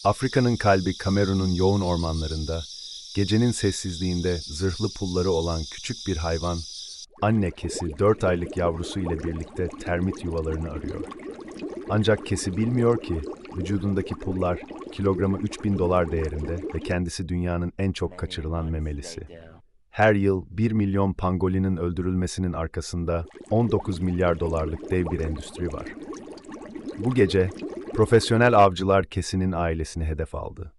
Afrika'nın kalbi Kamerun'un yoğun ormanlarında, gecenin sessizliğinde zırhlı pulları olan küçük bir hayvan, anne kesi 4 aylık yavrusu ile birlikte termit yuvalarını arıyor. Ancak kesi bilmiyor ki, vücudundaki pullar kilogramı $3.000 değerinde ve kendisi dünyanın en çok kaçırılan memelisi. Her yıl 1 milyon pangolinin öldürülmesinin arkasında 19 milyar dolarlık dev bir endüstri var. Bu gece, profesyonel avcılar kesinin ailesini hedef aldı.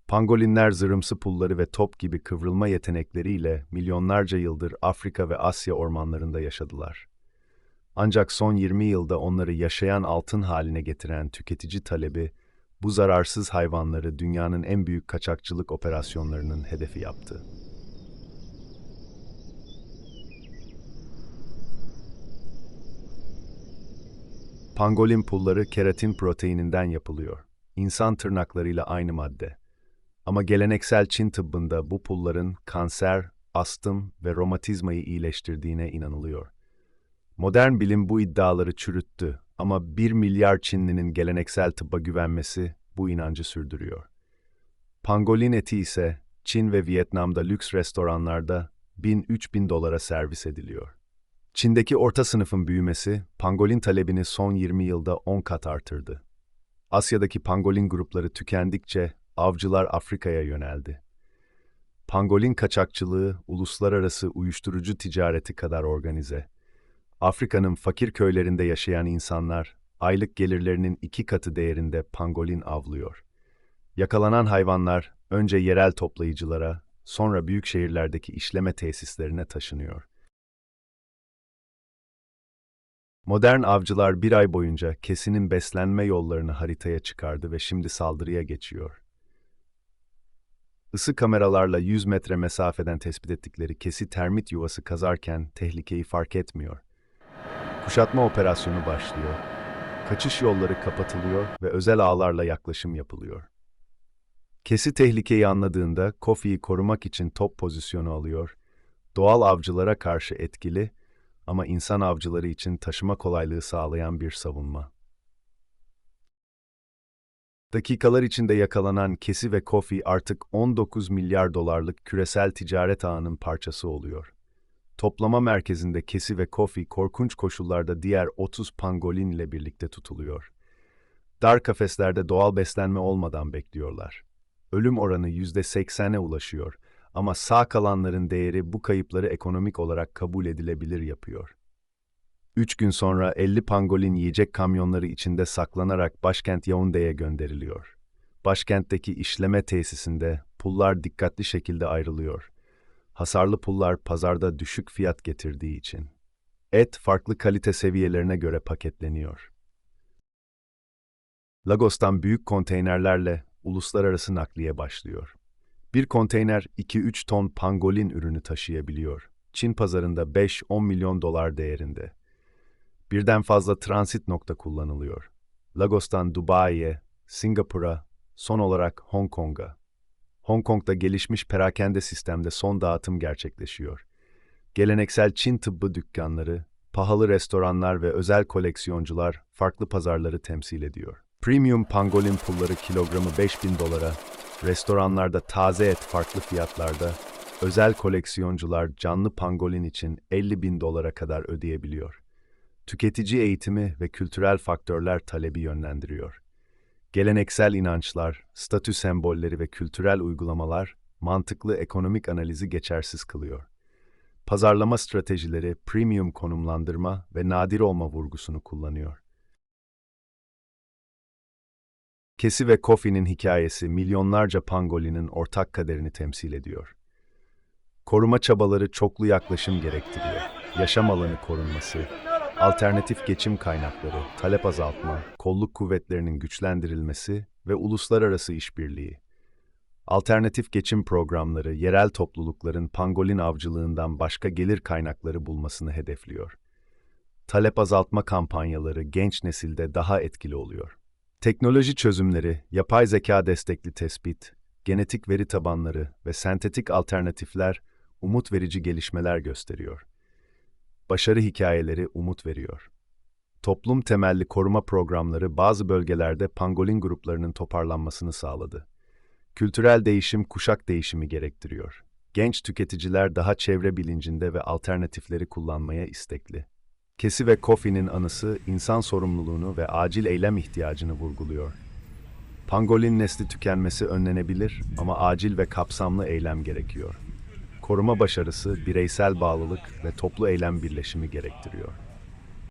Pangolinler zırhımsı pulları ve top gibi kıvrılma yetenekleriyle milyonlarca yıldır Afrika ve Asya ormanlarında yaşadılar. Ancak son 20 yılda onları yaşayan altın haline getiren tüketici talebi, bu zararsız hayvanları dünyanın en büyük kaçakçılık operasyonlarının hedefi yaptı. Pangolin pulları keratin proteininden yapılıyor. İnsan tırnaklarıyla aynı madde. Ama geleneksel Çin tıbbında bu pulların kanser, astım ve romatizmayı iyileştirdiğine inanılıyor. Modern bilim bu iddiaları çürüttü ama 1 milyar Çinlinin geleneksel tıbba güvenmesi bu inancı sürdürüyor. Pangolin eti ise Çin ve Vietnam'da lüks restoranlarda 1000-3000 dolara servis ediliyor. Çin'deki orta sınıfın büyümesi, pangolin talebini son 20 yılda 10 kat artırdı. Asya'daki pangolin grupları tükendikçe avcılar Afrika'ya yöneldi. Pangolin kaçakçılığı, uluslararası uyuşturucu ticareti kadar organize. Afrika'nın fakir köylerinde yaşayan insanlar, aylık gelirlerinin 2 katı değerinde pangolin avlıyor. Yakalanan hayvanlar önce yerel toplayıcılara, sonra büyük şehirlerdeki işleme tesislerine taşınıyor. Modern avcılar bir ay boyunca kesinin beslenme yollarını haritaya çıkardı ve şimdi saldırıya geçiyor. Isı kameralarla 100 metre mesafeden tespit ettikleri kesi termit yuvası kazarken tehlikeyi fark etmiyor. Kuşatma operasyonu başlıyor. Kaçış yolları kapatılıyor ve özel ağlarla yaklaşım yapılıyor. Kesi tehlikeyi anladığında Kofi'yi korumak için top pozisyonu alıyor. Doğal avcılara karşı etkili ama insan avcıları için taşıma kolaylığı sağlayan bir savunma. Dakikalar içinde yakalanan Kesi ve Kofi artık 19 milyar dolarlık küresel ticaret ağının parçası oluyor. Toplama merkezinde Kesi ve Kofi korkunç koşullarda diğer 30 pangolin ile birlikte tutuluyor. Dar kafeslerde doğal beslenme olmadan bekliyorlar. Ölüm oranı %80'e ulaşıyor ama sağ kalanların değeri bu kayıpları ekonomik olarak kabul edilebilir yapıyor. 3 gün sonra 50 pangolin yiyecek kamyonları içinde saklanarak başkent Yaounde'ye gönderiliyor. Başkentteki işleme tesisinde pullar dikkatli şekilde ayrılıyor. Hasarlı pullar pazarda düşük fiyat getirdiği için. Et farklı kalite seviyelerine göre paketleniyor. Lagos'tan büyük konteynerlerle uluslararası nakliye başlıyor. Bir konteyner 2-3 ton pangolin ürünü taşıyabiliyor. Çin pazarında 5-10 milyon dolar değerinde. Birden fazla transit nokta kullanılıyor. Lagos'tan Dubai'ye, Singapur'a, son olarak Hong Kong'a. Hong Kong'da gelişmiş perakende sistemde son dağıtım gerçekleşiyor. Geleneksel Çin tıbbı dükkanları, pahalı restoranlar ve özel koleksiyoncular farklı pazarları temsil ediyor. Premium pangolin pulları kilogramı 5.000 dolara, restoranlarda taze et farklı fiyatlarda, özel koleksiyoncular canlı pangolin için 50.000 dolara kadar ödeyebiliyor. Tüketici eğitimi ve kültürel faktörler talebi yönlendiriyor. Geleneksel inançlar, statü sembolleri ve kültürel uygulamalar mantıklı ekonomik analizi geçersiz kılıyor. Pazarlama stratejileri premium konumlandırma ve nadir olma vurgusunu kullanıyor. Kesi ve Kofi'nin hikayesi milyonlarca pangolinin ortak kaderini temsil ediyor. Koruma çabaları çoklu yaklaşım gerektiriyor. Yaşam alanı korunması, alternatif geçim kaynakları, talep azaltma, kolluk kuvvetlerinin güçlendirilmesi ve uluslararası işbirliği. Alternatif geçim programları, yerel toplulukların pangolin avcılığından başka gelir kaynakları bulmasını hedefliyor. Talep azaltma kampanyaları genç nesilde daha etkili oluyor. Teknoloji çözümleri, yapay zeka destekli tespit, genetik veri tabanları ve sentetik alternatifler umut verici gelişmeler gösteriyor. Başarı hikayeleri umut veriyor. Toplum temelli koruma programları bazı bölgelerde pangolin gruplarının toparlanmasını sağladı. Kültürel değişim kuşak değişimi gerektiriyor. Genç tüketiciler daha çevre bilincinde ve alternatifleri kullanmaya istekli. Casey ve Coffey'nin anısı insan sorumluluğunu ve acil eylem ihtiyacını vurguluyor. Pangolin nesli tükenmesi önlenebilir ama acil ve kapsamlı eylem gerekiyor. Koruma başarısı bireysel bağlılık ve toplu eylem birleşimi gerektiriyor.